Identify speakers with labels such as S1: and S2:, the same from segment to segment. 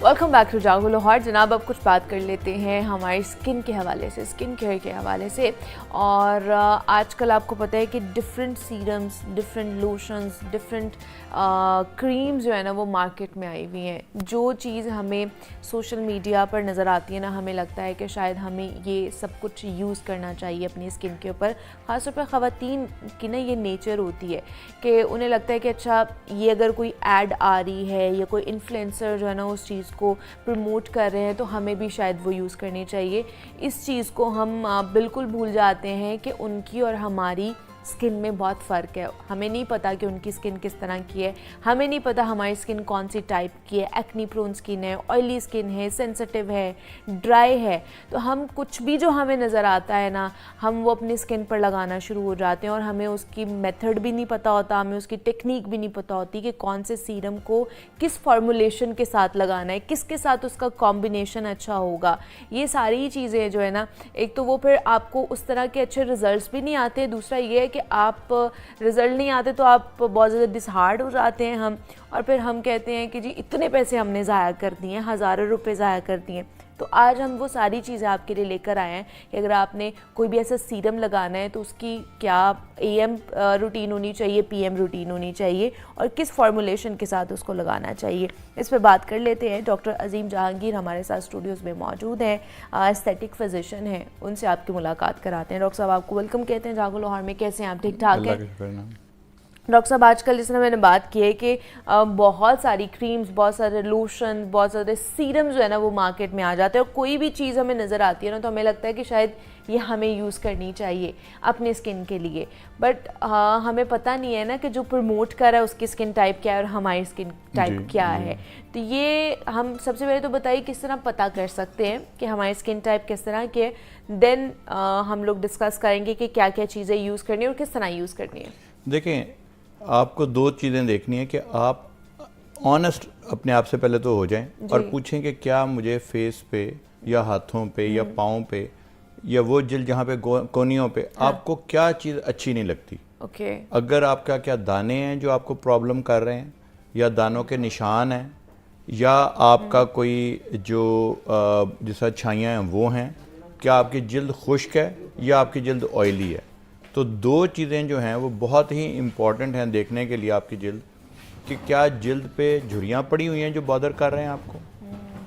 S1: Welcome back to जागो लाहौर। जनाब, अब कुछ बात कर लेते हैं हमारी स्किन के हवाले से, स्किन केयर के हवाले से। और आजकल आपको पता है कि different serums, different lotions, different creams जो है ना वो मार्केट में आई हुई हैं। जो चीज़ हमें सोशल मीडिया पर नज़र आती है ना, हमें लगता है कि शायद हमें ये सब कुछ यूज़ करना चाहिए अपनी स्किन के ऊपर। ख़ासतौर पर ख़वातीन की ना ये नेचर होती है कि उन्हें लगता है कि अच्छा ये अगर कोई ऐड आ रही है या कोई इन्फ्लुएंसर जो है ना उस चीज़ को प्रमोट कर रहे हैं तो हमें भी शायद वो यूज़ करनी चाहिए। इस चीज़ को हम बिल्कुल भूल जाते हैं कि उनकी और हमारी स्किन में बहुत फ़र्क है। हमें नहीं पता कि उनकी स्किन किस तरह की है, हमें नहीं पता हमारी स्किन कौन सी टाइप की है, एक्नी प्रोन स्किन है, ऑयली स्किन है, सेंसिटिव है, ड्राई है। तो हम कुछ भी जो हमें नज़र आता है ना, हम वो अपनी स्किन पर लगाना शुरू हो जाते हैं और हमें उसकी मेथड भी नहीं पता होता, हमें उसकी टेक्निक भी नहीं पता होती कि कौन से सीरम को किस फॉर्मुलेशन के साथ लगाना है, किसके साथ उसका कॉम्बिनेशन अच्छा होगा। ये सारी चीज़ें जो है ना, एक तो वो फिर आपको उस तरह के अच्छे रिजल्ट्स भी नहीं आते, दूसरा ये है कि आप रिज़ल्ट नहीं आते तो आप बहुत ज़्यादा डिसहार्ड हो जाते हैं हम, और फिर हम कहते हैं कि जी इतने पैसे हमने ज़ाया कर दिए, हज़ारों रुपए ज़ाया कर दिए। तो आज हम वो सारी चीज़ें आपके लिए लेकर आए हैं कि अगर आपने कोई भी ऐसा सीरम लगाना है तो उसकी क्या AM रूटीन होनी चाहिए, PM रूटीन होनी चाहिए और किस फॉर्मुलेशन के साथ उसको लगाना चाहिए। इस पर बात कर लेते हैं। डॉक्टर अजीम जहांगीर हमारे साथ स्टूडियोज़ में मौजूद हैं, एस्थेटिक फिजिशियन हैं, उनसे आपकी मुलाकात कराते हैं। डॉक्टर साहब, आपको वेलकम कहते हैं जागो लाहौर में। कैसे हैं आप? ठीक ठाक हैं डॉक्टर साहब? आजकल जिस तरह मैंने बात की है कि बहुत सारी क्रीम्स, बहुत सारे लोशन, बहुत सारे सीरम जो है ना वो मार्केट में आ जाते हैं और कोई भी चीज़ हमें नज़र आती है ना तो हमें लगता है कि शायद ये हमें यूज़ करनी चाहिए अपनी स्किन के लिए। बट हमें पता नहीं है ना कि जो प्रमोट कर रहा है उसकी स्किन टाइप क्या है और हमारी स्किन टाइप क्या है। तो ये हम सबसे पहले तो बताइए किस तरह पता कर सकते हैं कि हमारी स्किन टाइप किस तरह की है। देन हम लोग डिस्कस करेंगे कि क्या क्या चीज़ें यूज़ करनी है और किस तरह यूज़ करनी है।
S2: देखें, आपको दो चीज़ें देखनी है कि आप ऑनेस्ट अपने आप से पहले तो हो जाएं और पूछें कि क्या मुझे फेस पे या हाथों पे या पाँव पे या वो जिल्द जहाँ पे कोनियों पे आपको क्या चीज़ अच्छी नहीं लगती। अगर आपका क्या दाने हैं जो आपको प्रॉब्लम कर रहे हैं, या दानों के निशान हैं, या आपका कोई जो जैसा छाइयाँ हैं वो हैं, क्या आपकी जिल्द खुश्क है या आपकी जिल्द ऑयली है। तो दो चीज़ें जो हैं वो बहुत ही इम्पॉर्टेंट हैं देखने के लिए आपकी जिल्द, कि क्या जिल्द पे झुर्रियाँ पड़ी हुई हैं जो बॉदर कर रहे हैं आपको,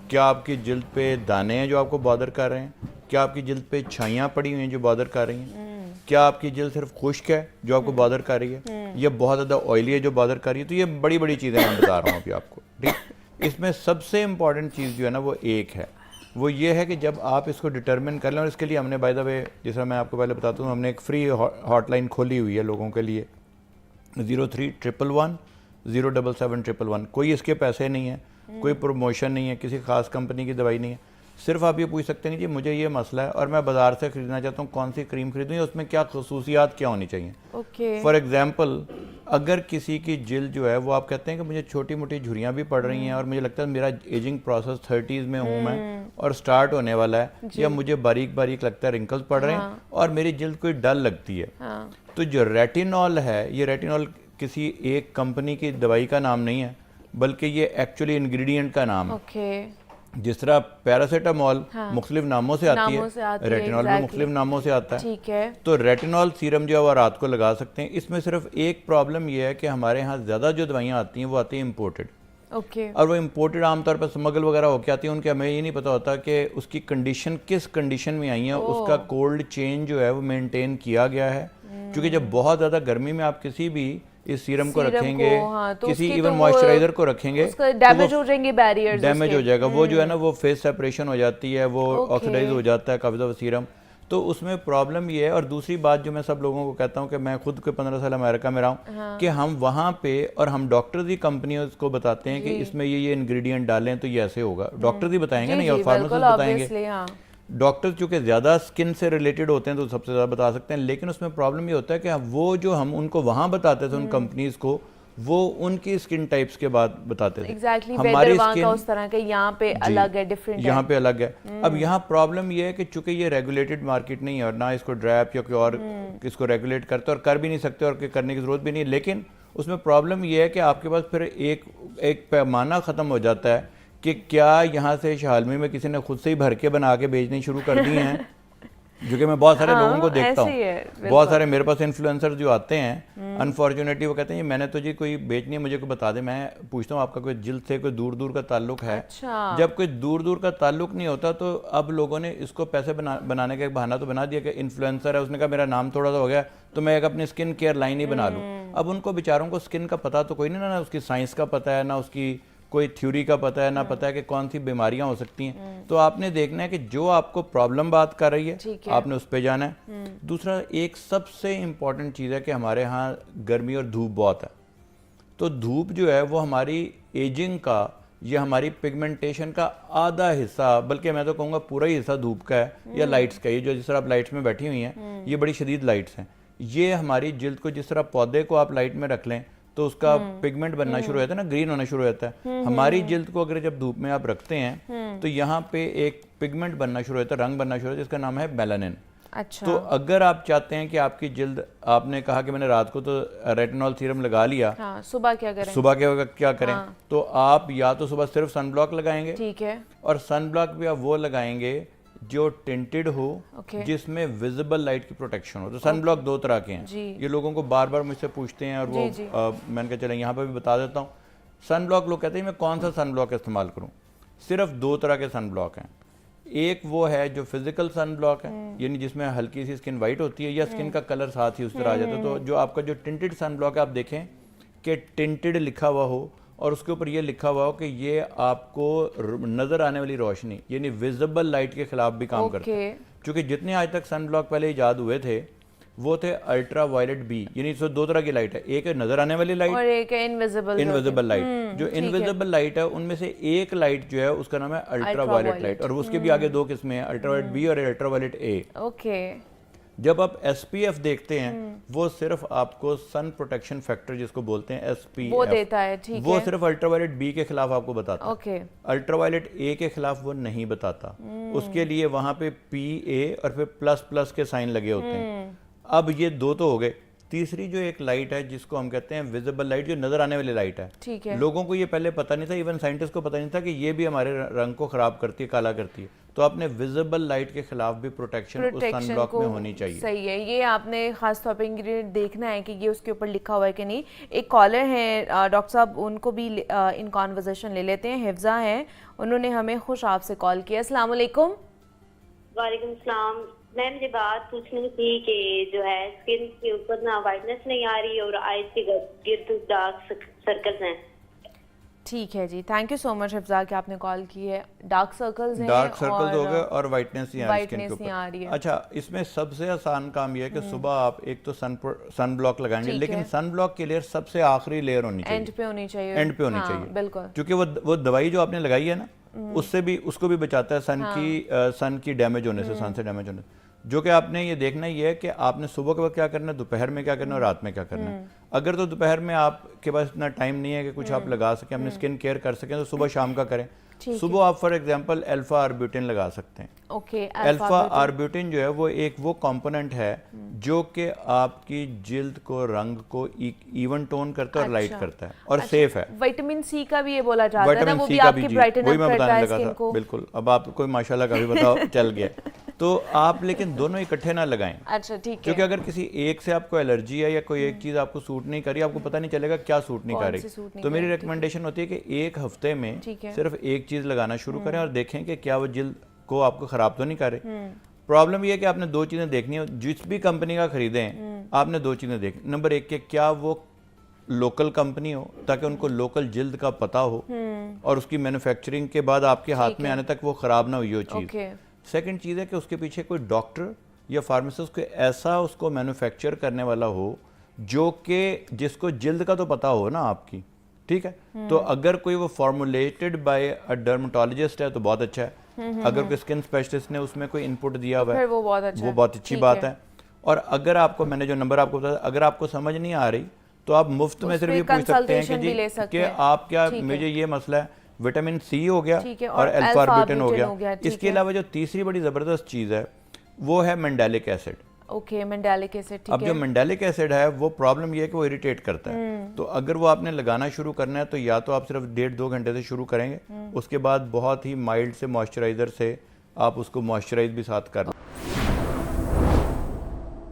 S2: क्या आपकी जिल्द पे दाने हैं जो आपको बॉदर कर रहे हैं, क्या आपकी जिल्द पे छाइयाँ पड़ी हुई हैं जो बॉदर कर रही हैं, क्या आपकी जिल्द सिर्फ खुश्क है जो आपको बॉदर कर रही है, या बहुत ज़्यादा ऑयली है जो बॉदर कर रही है। तो ये बड़ी बड़ी चीज़ें मैं बता रहा हूँ अभी आपको, ठीक। इसमें सबसे इम्पॉर्टेंट चीज़ जो है ना वो एक है, वो ये है कि जब आप इसको डिटर्मिन कर लें, और इसके लिए हमने बाय द वे, जैसा मैं आपको पहले बताता हूँ, हमने एक फ्री हॉटलाइन खोली हुई है लोगों के लिए, 0311 077 कोई इसके पैसे नहीं है, कोई प्रमोशन नहीं है, किसी खास कंपनी की दवाई नहीं है। सिर्फ आप ये पूछ सकते हैं कि मुझे ये मसला है और मैं बाज़ार से ख़रीदना चाहता हूँ, कौन सी क्रीम खरीदूँ या उसमें क्या खसूसियात क्या होनी चाहिए। फॉर एग्ज़ाम्पल, अगर किसी की जिल्द जो है वो आप कहते हैं कि मुझे छोटी मोटी झुर्रियाँ भी पड़ रही हैं और मुझे लगता है मेरा एजिंग प्रोसेस 30s में हूँ मैं और स्टार्ट होने वाला है, या मुझे बारीक बारीक लगता है, रिंकल्स पड़ रहे हैं और मेरी जिल्द कोई डल लगती है, तो जो रेटिनॉल है, ये रेटिनॉल किसी एक कंपनी की दवाई का नाम नहीं है, बल्कि ये एक्चुअली इंग्रेडिएंट का नाम है। जिस तरह पैरासीटामोल मुख्तलिफ नामों से आती है, रेटिनॉल भी मुख्तलिफ नामों से आता है।
S1: ठीक है।
S2: तो रेटिनॉल सीरम जो है वो रात को लगा सकते हैं। इसमें सिर्फ एक प्रॉब्लम ये है कि हमारे यहाँ ज़्यादा जो दवाइयाँ आती हैं वो आती हैं इम्पोर्टेड, और वो इम्पोर्टेड आमतौर पर स्मगल वगैरह होकर आती है, उनके हमें ये नहीं पता होता कि उसकी कंडीशन किस कंडीशन में आई है, उसका कोल्ड चेन जो है वो मेंटेन किया गया है। क्योंकि जब बहुत ज़्यादा गर्मी में आप किसी भी इस सीरम को रखेंगे, तो किसी इवन मॉइस्चराइजर को रखेंगे,
S1: डैमेज हो जाएंगे बैरियर्स,
S2: डैमेज हो जाएगा, वो जो है ना वो फेस सेपरेशन हो जाती है, वो ऑक्सीडाइज हो जाता है काफ़ी ज़्यादा सीरम। तो उसमें प्रॉब्लम ये है। और दूसरी बात जो मैं सब लोगों को कहता हूँ कि मैं खुद के 15 साल अमेरिका में रहा हूँ, कि हम वहाँ पे और हम डॉक्टर्स ही कंपनियों को बताते हैं कि इसमें ये इंग्रेडिएंट डालें तो ये ऐसे होगा, डॉक्टर्स ही बताएंगे ना, या फार्मासिस्ट बताएंगे। डॉक्टर्स चूँकि ज़्यादा स्किन से रिलेटेड होते हैं तो सबसे ज़्यादा बता सकते हैं, लेकिन उसमें प्रॉब्लम ये होता है कि वो जो हम उनको वहाँ बताते थे उन कंपनीज़ को, वो उनकी स्किन टाइप्स के बाद बताते थे।
S1: हमारी स्किन उस तरह के यहाँ पे अलग है, डिफरेंट
S2: यहाँ पे अलग है। अब यहाँ प्रॉब्लम ये है कि चूंकि ये रेगुलेटेड मार्केट नहीं है और ना इसको ड्रैप या कोई और इसको रेगुलेट करते और कर भी नहीं सकते और करने की ज़रूरत भी नहीं है, लेकिन उसमें प्रॉब्लम ये है कि आपके पास फिर एक पैमाना ख़त्म हो जाता है कि क्या यहाँ से शालमी में किसी ने खुद से ही भर के बना के बेचनी शुरू कर दी हैं, जो कि मैं बहुत सारे लोगों को देखता हूँ। बहुत सारे मेरे पास इन्फ्लुएंसर जो आते हैं, अनफॉर्चुनेटली वो कहते हैं मैंने तो जी कोई बेचनी है, मुझे कोई बता दे। मैं पूछता हूँ आपका कोई जिल्द से कोई दूर दूर का ताल्लुक है?
S1: अच्छा।
S2: जब कोई दूर दूर का ताल्लुक नहीं होता तो अब लोगों ने इसको पैसे बनाने का एक बहाना तो बना दिया कि इन्फ्लुएंसर है, उसने कहा मेरा नाम थोड़ा सा हो गया तो मैं एक अपनी स्किन केयर लाइन ही बना लूँ। अब उनको बेचारों को स्किन का पता तो कोई नहीं, ना उसकी साइंस का पता है, ना उसकी कोई थ्योरी का पता है, ना पता है कि कौन सी बीमारियां हो सकती हैं। तो आपने देखना है कि जो आपको प्रॉब्लम बात कर रही है आपने उस पे जाना है। दूसरा एक सबसे इम्पॉर्टेंट चीज़ है कि हमारे यहाँ गर्मी और धूप बहुत है, तो धूप जो है वो हमारी एजिंग का या हमारी पिगमेंटेशन का आधा हिस्सा, बल्कि मैं तो कहूँगा पूरा ही हिस्सा धूप का है या लाइट्स का। ये जो जिस तरह आप लाइट्स में बैठी हुई हैं, ये बड़ी शदीद लाइट्स हैं, ये हमारी जिल्द को, जिस तरह पौधे को आप लाइट में रख लें तो उसका पिगमेंट बनना शुरू हो जाता है ना, ग्रीन होना शुरू हो जाता है। हमारी जिल्द को अगर जब धूप में आप रखते हैं तो यहाँ पे एक पिगमेंट बनना शुरू होता है, रंग बनना शुरू होता है, जिसका नाम है मेलानिन।
S1: अच्छा।
S2: तो अगर आप चाहते हैं कि आपकी जिल्द, आपने कहा कि मैंने रात को तो रेटिनॉल सीरम लगा लिया,
S1: हाँ, सुबह क्या करें?
S2: सुबह क्या करें? तो आप या तो सुबह सिर्फ सन ब्लॉक लगाएंगे,
S1: ठीक है,
S2: और सन ब्लॉक भी आप वो लगाएंगे जो टिंटेड हो, जिसमें विजिबल लाइट की प्रोटेक्शन हो। तो सन ब्लॉक दो तरह के हैं, ये लोगों को बार बार मुझसे पूछते हैं, और वो मैंने कहा चलें यहाँ पर भी बता देता हूँ। सन ब्लॉक लोग कहते हैं मैं कौन सा सन ब्लॉक इस्तेमाल करूँ? सिर्फ दो तरह के सन ब्लॉक हैं। एक वो है जो फिजिकल सन ब्लॉक है, यानी जिसमें हल्की सी स्किन वाइट होती है या स्किन का कलर साथ ही उस तरह आ जाता है। तो जो आपका जो टिंटेड सन ब्लॉक है, आप देखें कि टिंटेड लिखा हुआ हो और उसके ऊपर ये लिखा हुआ हो कि ये आपको नजर आने वाली रोशनी यानी विजिबल लाइट के खिलाफ भी काम करता है। क्योंकि जितने आज तक सन ब्लॉक पहले इजाद हुए थे वो थे अल्ट्रा वायलेट बी, यानी इसमें दो तरह की लाइट है, एक है नजर आने वाली लाइट
S1: और एक है
S2: इनविजिबल लाइट। जो इनविजिबल लाइट है उनमें से एक लाइट जो है उसका नाम है अल्ट्रा वायलेट लाइट, और उसके भी आगे दो किस्में हैं, अल्ट्रा वायलेट बी और अल्ट्रा वायलेट ए।
S1: ओके।
S2: जब आप SPF देखते हैं वो सिर्फ आपको सन प्रोटेक्शन फैक्टर जिसको बोलते हैं SPF
S1: वो देता है, ठीक
S2: वो
S1: है।
S2: सिर्फ अल्ट्रावायलेट बी के खिलाफ आपको बताता है।
S1: ओके।
S2: अल्ट्रावायलेट ए के खिलाफ वो नहीं बताता, उसके लिए वहां पे PA और फिर प्लस के साइन लगे होते हैं। अब ये दो तो हो गए, तीसरी जो एक लाइट है जिसको हम कहते हैं विजिबल लाइट, जो नजर आने वाली लाइट है,
S1: ठीक है।
S2: लोगों को ये पहले पता नहीं था, इवन साइंटिस्ट को पता नहीं था कि ये भी हमारे रंग को खराब करती है, काला करती है। तो आपने विजिबल लाइट के खिलाफ भी प्रोटेक्शन उस सन ब्लॉक में होनी चाहिए।
S1: सही है, ये आपने खास तौर पे इंग्रेडिएंट देखना है कि ये उसके ऊपर लिखा हुआ है कि नहीं। एक कॉलर है डॉक्टर साहब, उनको भी इन कॉन्वर्सेशन ले लेते हैं। हिफ्जा हैं, उन्होंने हमें खुश आपसे कॉल किया। अस्सलाम वालेकुम।
S3: वालेकुम सलाम। मैं मुझे बात पूछनी थी कि जो है स्किन के ऊपर ना वाइटनेस नहीं आ रही और आईज के गिर्द डार्क सर्कल्स हैं।
S1: ठीक है जी, thank you so much Hifza कि आपने कॉल की है। डार्क सर्कल्स हैं,
S2: डार्क सर्कल्स हो गए और वाइटनेस ही आ
S1: रही है।
S2: अच्छा, इसमें सबसे आसान काम ये है कि सुबह आप एक तो सन ब्लॉक लगाएंगे, लेकिन सन ब्लॉक की लेयर सबसे आखिरी लेयर होनी चाहिए,
S1: एंड पे होनी चाहिए,
S2: एंड पे होनी चाहिए,
S1: बिल्कुल।
S2: क्योंकि वो दवाई जो आपने लगाई है ना, उससे भी उसको भी बचाता है सन की डैमेज होने से, सन से डैमेज होने से। जो कि आपने ये देखना ही है कि आपने सुबह के वक्त क्या करना है, दोपहर में क्या करना है और रात में क्या करना है। अगर तो दोपहर में आपके पास इतना टाइम नहीं है कि कुछ आप लगा सकें, अपनी स्किन केयर कर सकें, तो सुबह शाम का करें। सुबह आप फॉर एग्जांपल अल्फा आर्ब्यूटिन लगा सकते हैं।
S1: ओके।
S2: अल्फा आर्ब्यूटिन जो है वो एक वो कंपोनेंट है जो कि आपकी जिल्द को, रंग को इवन टोन करता है और लाइट करता है और सेफ है।
S1: विटामिन सी का भी ये बोला जाता है ना, वो भी आपकी ब्राइटन
S2: वही मैं
S1: करता
S2: बताने
S1: है
S2: लगा
S1: स्किन
S2: था,
S1: को।
S2: बिल्कुल। अब आपको माशाल्लाह का भी बताओ चल गया। तो आप लेकिन दोनों इकट्ठे ना लगाएं।
S1: अच्छा, ठीक है।
S2: क्योंकि अगर किसी एक से आपको एलर्जी है या कोई एक चीज आपको सूट नहीं कर रही, आपको पता नहीं चलेगा क्या सूट नहीं कर रही। तो मेरी रिकमेंडेशन होती है कि एक हफ्ते में सिर्फ एक चीज लगाना शुरू करें और देखें कि क्या वो जिल्द को आपको खराब तो नहीं कर रही। प्रॉब्लम ये है कि आपने दो चीजें देखनी है, जिस भी कंपनी का खरीदें आपने दो चीजें देखनी। नंबर एक के क्या वो लोकल कंपनी हो, ताकि उनको लोकल जिल्द का पता हो और उसकी मैन्युफैक्चरिंग के बाद आपके हाथ में आने तक वो खराब ना हुई हो चीज। सेकंड चीज़ है कि उसके पीछे कोई डॉक्टर या फार्मासिस्ट कोई ऐसा उसको मैन्युफैक्चर करने वाला हो जो कि जिसको जिल्द का तो पता हो ना आपकी, ठीक है। तो अगर कोई वो फॉर्मुलेटेड बाय अ डर्मेटोलॉजिस्ट है तो बहुत अच्छा है। अगर कोई स्किन स्पेशलिस्ट ने उसमें कोई इनपुट दिया हुआ है
S1: वो बहुत
S2: अच्छी बात है। और अगर आपको, मैंने जो नंबर आपको बताया, अगर आपको समझ नहीं आ रही तो आप मुफ्त में सिर्फ ये पूछ सकते हैं कि जी कि आप क्या, मुझे ये मसला है, विटामिन सी हो गया और अल्फा आर्ब्यूटिन हो गया। इसके अलावा जो तीसरी बड़ी ज़बरदस्त चीज़ है वो है मेंडेलिक एसिड।
S1: ओके, मेंडालिक एसिड, ठीक
S2: अब
S1: है।
S2: जो मेंडालिक एसिड है वो प्रॉब्लम ये है कि वो इरिटेट करता है, तो अगर वो आपने लगाना शुरू करना है तो या तो आप सिर्फ 1.5-2 घंटे से शुरू करेंगे, उसके बाद बहुत ही माइल्ड से मॉइस्चराइजर से आप उसको मॉइस्चराइज भी साथ कर